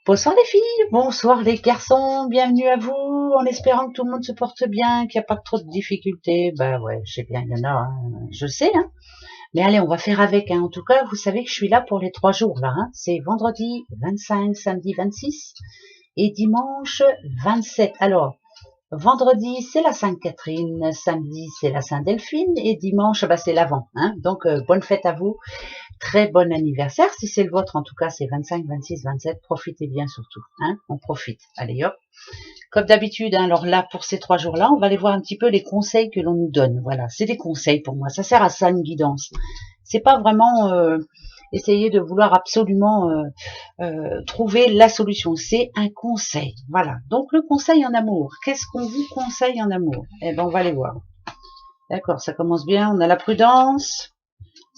Bonsoir les filles, bonsoir les garçons, bienvenue à vous, en espérant que tout le monde se porte bien, qu'il n'y a pas trop de difficultés. Bah ouais, je sais bien, il y en a, hein, je sais, hein. Mais allez, on va faire avec, hein. En tout cas, vous savez que je suis là pour les 3 jours, là, hein. C'est vendredi 25, samedi 26 et dimanche 27. Alors, vendredi, c'est la Sainte-Catherine, samedi, c'est la Sainte-Delphine et dimanche, bah, c'est l'Avent, hein. Donc, bonne fête à vous. Très bon anniversaire, si c'est le vôtre, en tout cas, c'est 25, 26, 27, profitez bien surtout, hein, on profite, allez hop. Comme d'habitude, hein, alors là, pour ces 3 jours-là, on va aller voir un petit peu les conseils que l'on nous donne, voilà, c'est des conseils pour moi, ça sert à ça une guidance, c'est pas vraiment essayer de vouloir absolument trouver la solution, c'est un conseil, voilà, donc le conseil en amour, qu'est-ce qu'on vous conseille en amour? Eh ben, on va aller voir, d'accord, ça commence bien, on a la prudence.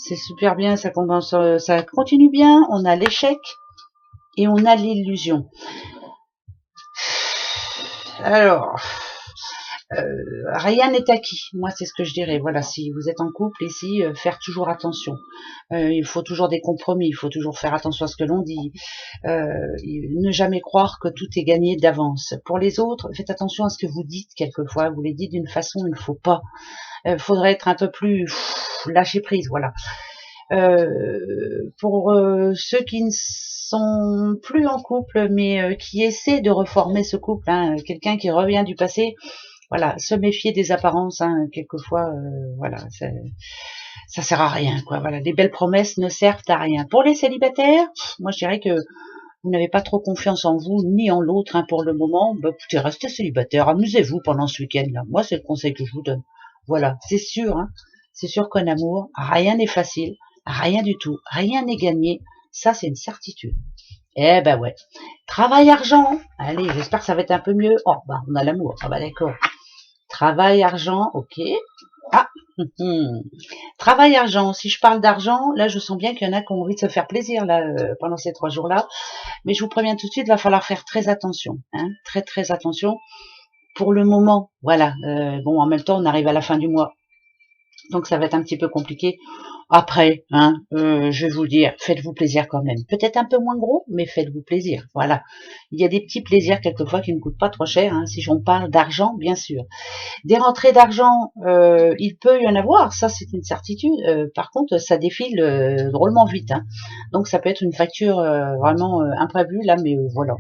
C'est super bien, ça continue bien. On a l'échec et on a l'illusion. Alors, rien n'est acquis. Moi, c'est ce que je dirais. Voilà, si vous êtes en couple ici, faire toujours attention. Il faut toujours des compromis. Il faut toujours faire attention à ce que l'on dit. Ne jamais croire que tout est gagné d'avance. Pour les autres, faites attention à ce que vous dites quelquefois. Vous les dites d'une façon, il ne faut pas. Faudrait être un peu plus lâcher prise. Voilà. Pour ceux qui ne sont plus en couple mais qui essaient de reformer ce couple, hein, quelqu'un qui revient du passé, voilà, se méfier des apparences, hein, quelquefois, voilà, ça sert à rien, quoi. Voilà, les belles promesses ne servent à rien. Pour les célibataires, moi je dirais que vous n'avez pas trop confiance en vous ni en l'autre, hein, pour le moment. Bah, écoutez, restez célibataire, amusez-vous pendant ce week-end-là. Moi, c'est le conseil que je vous donne. Voilà, c'est sûr, hein, c'est sûr qu'en amour, rien n'est facile. Rien du tout, rien n'est gagné, ça c'est une certitude. Eh ben ouais. Travail, argent, allez, j'espère que ça va être un peu mieux. Oh, bah on a l'amour, ah bah d'accord. Travail, argent, ok. Ah, travail, argent, si je parle d'argent, là je sens bien qu'il y en a qui ont envie de se faire plaisir là pendant ces 3 jours-là. Mais je vous préviens tout de suite, il va falloir faire très attention, hein, très très attention. Pour le moment, voilà, bon en même temps on arrive à la fin du mois. Donc ça va être un petit peu compliqué. Après, hein, je vais vous le dire, faites-vous plaisir quand même. Peut-être un peu moins gros, mais faites-vous plaisir. Voilà. Il y a des petits plaisirs quelquefois qui ne coûtent pas trop cher, hein, si j'en parle d'argent, bien sûr. Des rentrées d'argent, il peut y en avoir, ça c'est une certitude. Par contre, ça défile drôlement vite. Hein. Donc ça peut être une facture vraiment imprévue, là, mais voilà.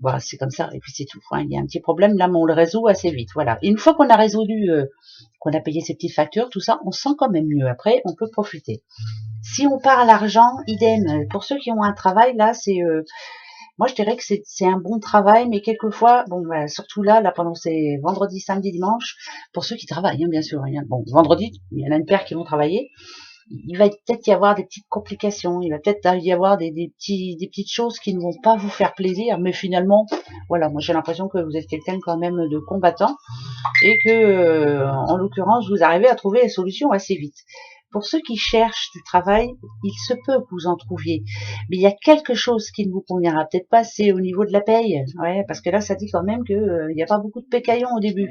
Voilà, c'est comme ça, et puis c'est tout. Hein. Il y a un petit problème, là, mais on le résout assez vite. Voilà. Et une fois qu'on a résolu, qu'on a payé ses petites factures, tout ça, on sent quand même mieux. Après, on peut profiter. Si on parle argent, idem. Pour ceux qui ont un travail, là, c'est... moi, je dirais que c'est un bon travail, mais quelquefois, bon, bah, surtout là, pendant ces vendredi, samedi, dimanche, pour ceux qui travaillent, hein, bien sûr. Hein. Bon, vendredi, il y en a une paire qui vont travailler. Il va peut-être y avoir des petites complications, il va peut-être y avoir des petites choses qui ne vont pas vous faire plaisir, mais finalement, voilà, moi j'ai l'impression que vous êtes quelqu'un quand même de combattant et que, en l'occurrence, vous arrivez à trouver la solution assez vite. Pour ceux qui cherchent du travail, il se peut que vous en trouviez, mais il y a quelque chose qui ne vous conviendra peut-être pas, c'est au niveau de la paye, ouais, parce que là, ça dit quand même que il n'y a pas beaucoup de pécaillons au début.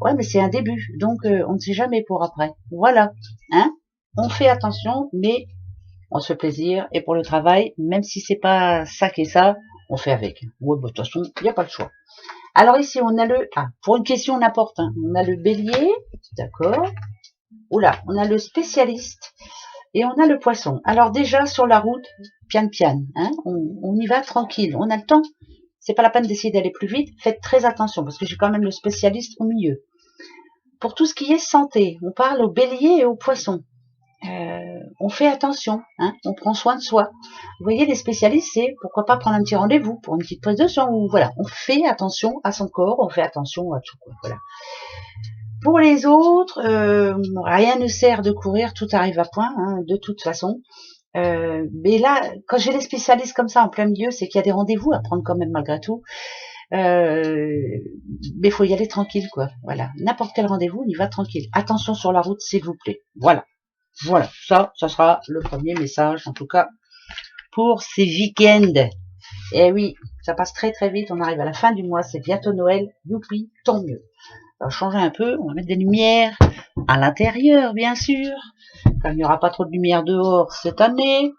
Ouais, mais c'est un début, donc on ne sait jamais pour après. Voilà, hein. On fait attention, mais on se fait plaisir. Et pour le travail, même si c'est pas ça qui est ça, on fait avec. Ouais, bah, de toute façon, il n'y a pas le choix. Alors ici, on a le... Ah, pour une question n'importe, hein, on a le bélier, d'accord. Oula, on a le spécialiste et on a le poisson. Alors déjà, sur la route, pian pian, hein, on y va tranquille, on a le temps. C'est pas la peine d'essayer d'aller plus vite. Faites très attention, parce que j'ai quand même le spécialiste au milieu. Pour tout ce qui est santé, on parle au bélier et au poisson. On fait attention, hein, on prend soin de soi. Vous voyez, les spécialistes, c'est pourquoi pas prendre un petit rendez-vous pour une petite prise de sang, ou voilà, on fait attention à son corps, on fait attention à tout, quoi, voilà. Pour les autres, rien ne sert de courir, tout arrive à point, hein, de toute façon. Mais là, quand j'ai les spécialistes comme ça en plein milieu, c'est qu'il y a des rendez-vous à prendre quand même malgré tout. Mais il faut y aller tranquille, quoi. Voilà, n'importe quel rendez-vous, on y va tranquille. Attention sur la route, s'il vous plaît. Voilà. Voilà, ça sera le premier message, en tout cas, pour ces week-ends. Eh oui, ça passe très très vite, on arrive à la fin du mois, c'est bientôt Noël, youpi, tant mieux. On va changer un peu, on va mettre des lumières à l'intérieur, bien sûr, comme il n'y aura pas trop de lumière dehors cette année.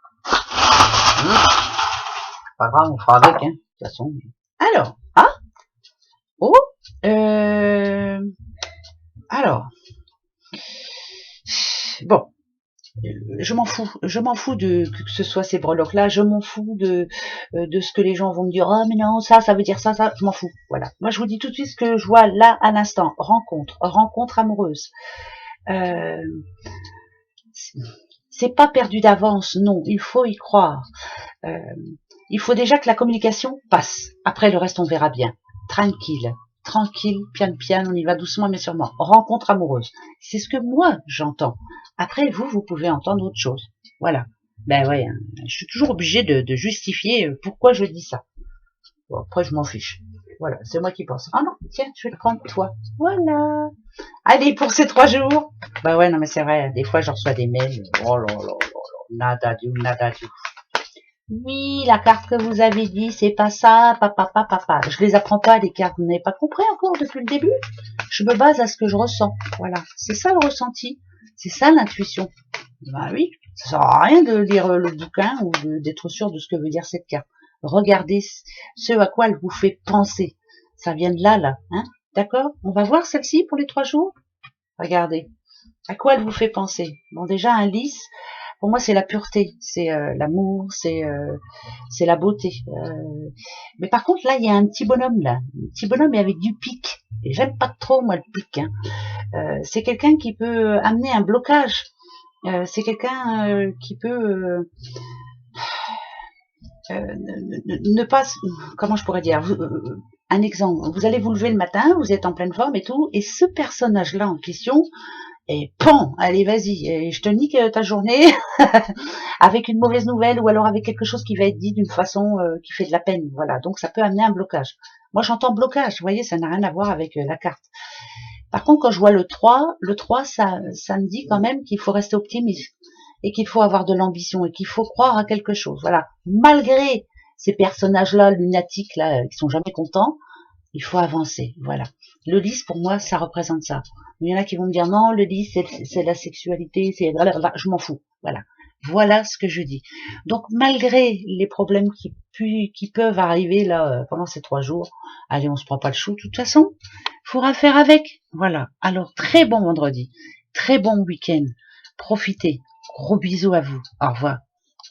Pas grave, on fera avec, hein, de toute façon. Alors, ah, oh, alors, bon, je m'en fous de que ce soit ces breloques-là, je m'en fous de ce que les gens vont me dire, ah mais non, ça veut dire ça, je m'en fous, voilà. Moi je vous dis tout de suite ce que je vois là à l'instant, rencontre amoureuse. Euh, c'est pas perdu d'avance, non, il faut y croire. Euh, il faut déjà que la communication passe. Après, le reste, on verra bien. Tranquille, tranquille, pian pian, on y va doucement mais sûrement. Rencontre amoureuse. C'est ce que moi, j'entends. Après, vous pouvez entendre autre chose. Voilà. Ben ouais, hein, je suis toujours obligée de justifier pourquoi je dis ça. Bon, après, je m'en fiche. Voilà, c'est moi qui pense. Ah non, tiens, je vais le prendre toi. Voilà. Allez, pour ces 3 jours. Bah ouais, non mais c'est vrai, des fois, je reçois des mails. Oh là là là là, nada du, nada du. Oui, la carte que vous avez dit, c'est pas ça, papa. Je les apprends pas, les cartes. Vous n'avez pas compris encore depuis le début? Je me base à ce que je ressens. Voilà. C'est ça le ressenti. C'est ça l'intuition. Bah oui. Ça sert à rien de lire le bouquin ou d'être sûr de ce que veut dire cette carte. Regardez ce à quoi elle vous fait penser. Ça vient de là, hein? D'accord? On va voir celle-ci pour les 3 jours? Regardez. À quoi elle vous fait penser? Bon, déjà, un lys. Pour moi, c'est la pureté, c'est l'amour, c'est la beauté. Mais par contre, là, il y a un petit bonhomme, là. Un petit bonhomme, mais avec du pic. Et j'aime pas trop, moi, le pic. Hein. C'est quelqu'un qui peut amener un blocage. C'est quelqu'un qui peut ne pas... Comment je pourrais dire un exemple. Vous allez vous lever le matin, vous êtes en pleine forme et tout, et ce personnage-là en question... Et pan, allez, vas-y, et je te nique ta journée avec une mauvaise nouvelle ou alors avec quelque chose qui va être dit d'une façon qui fait de la peine. Voilà, donc ça peut amener un blocage. Moi, j'entends blocage, vous voyez, ça n'a rien à voir avec la carte. Par contre, quand je vois le 3, ça me dit quand même qu'il faut rester optimiste et qu'il faut avoir de l'ambition et qu'il faut croire à quelque chose. Voilà, malgré ces personnages-là, lunatiques, là, qui sont jamais contents, il faut avancer, voilà. Le lys, pour moi, ça représente ça. Il y en a qui vont me dire, non, le lys, c'est la sexualité, c'est... Je m'en fous, voilà. Voilà ce que je dis. Donc, malgré les problèmes qui peuvent arriver, là, pendant ces 3 jours, allez, on se prend pas le chou, de toute façon, il faudra faire avec. Voilà. Alors, très bon vendredi, très bon week-end. Profitez. Gros bisous à vous. Au revoir.